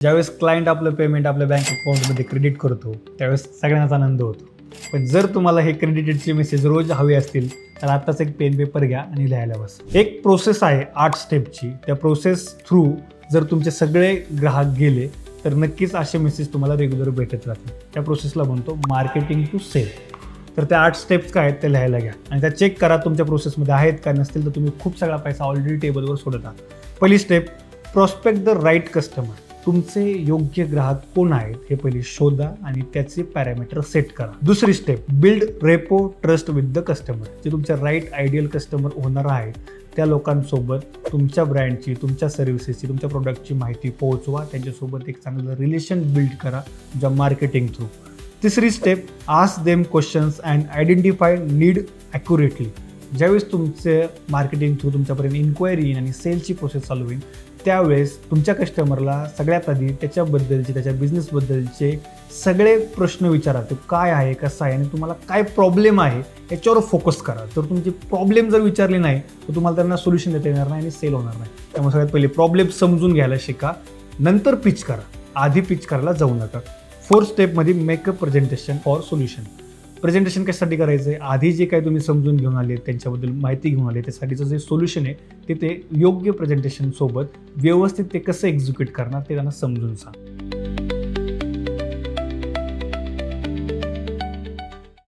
ज्यावेळेस क्लायंट आपलं पेमेंट आपल्या बँक अकाउंटमध्ये क्रेडिट करतो त्यावेळेस सगळ्यांनाच आनंद होतो. पण जर तुम्हाला हे क्रेडिटेडचे मेसेज रोज हवे असतील तर आत्ताच एक पेन पेपर घ्या आणि लिहायला बस. एक प्रोसेस आहे 8 स्टेपची. त्या प्रोसेस थ्रू जर तुमचे सगळे ग्राहक गेले तर नक्कीच असे मेसेज तुम्हाला रेग्युलर भेटत राहतील. त्या प्रोसेसला म्हणतो मार्केटिंग टू सेल. तर त्या 8 स्टेप्स काय आहेत ते लिहायला घ्या आणि त्या चेक करा तुमच्या प्रोसेसमध्ये आहेत का. नसतील तर तुम्ही खूप सगळा पैसा ऑलरेडी टेबलवर सोडत आहात. पहिली step, prospect the right customer. तुमचे योग्य ग्राहक कोण आहेत हे पहिले शोधा आणि त्याचे पॅरामीटर सेट करा. दुसरी step, build repo trust with the customer. जे तुमच्या राईट आयडियल कस्टमर होणार आहेत त्या लोकांसोबत तुमच्या ब्रँडची, तुमच्या सर्व्हिसेसची, तुमच्या प्रोडक्टची माहिती पोहोचवा. त्यांच्यासोबत एक चांगलं रिलेशन बिल्ड करा तुमच्या मार्केटिंग थ्रू. तिसरी step, ask them questions and identify need accurately. ज्यावेळेस तुमचे मार्केटिंग थ्रू तुमच्यापर्यंत इन्क्वायरी येईल आणि सेलची प्रोसेस चालू होईल त्यावेळेस तुमच्या कस्टमरला सगळ्यात आधी त्याच्याबद्दलचे, त्याच्या बिझनेसबद्दलचे सगळे प्रश्न विचारा. तो काय आहे, कसं आहे आणि तुम्हाला काय प्रॉब्लेम आहे याच्यावर फोकस करा. तर तुमचे प्रॉब्लेम जर विचारले नाही तर तुम्हाला त्यांना सोल्युशन देता येणार नाही आणि सेल होणार नाही. त्यामुळे सगळ्यात पहिले प्रॉब्लेम समजून घ्यायला शिका, नंतर पिच करा. आधी पिच करायला जाऊ नका. 4th स्टेपमध्ये makeup presentation for solution. Presentation कशासाठी करायचं आहे, आधी जे काही तुम्ही समजून घेऊन आले, त्यांच्याबद्दल माहिती घेऊन आले, त्यासाठीचं जे सोल्युशन आहे ते योग्य प्रेझेंटेशनसोबत व्यवस्थित ते कसं एक्झिक्यूट करणार ते त्यांना समजून सांग.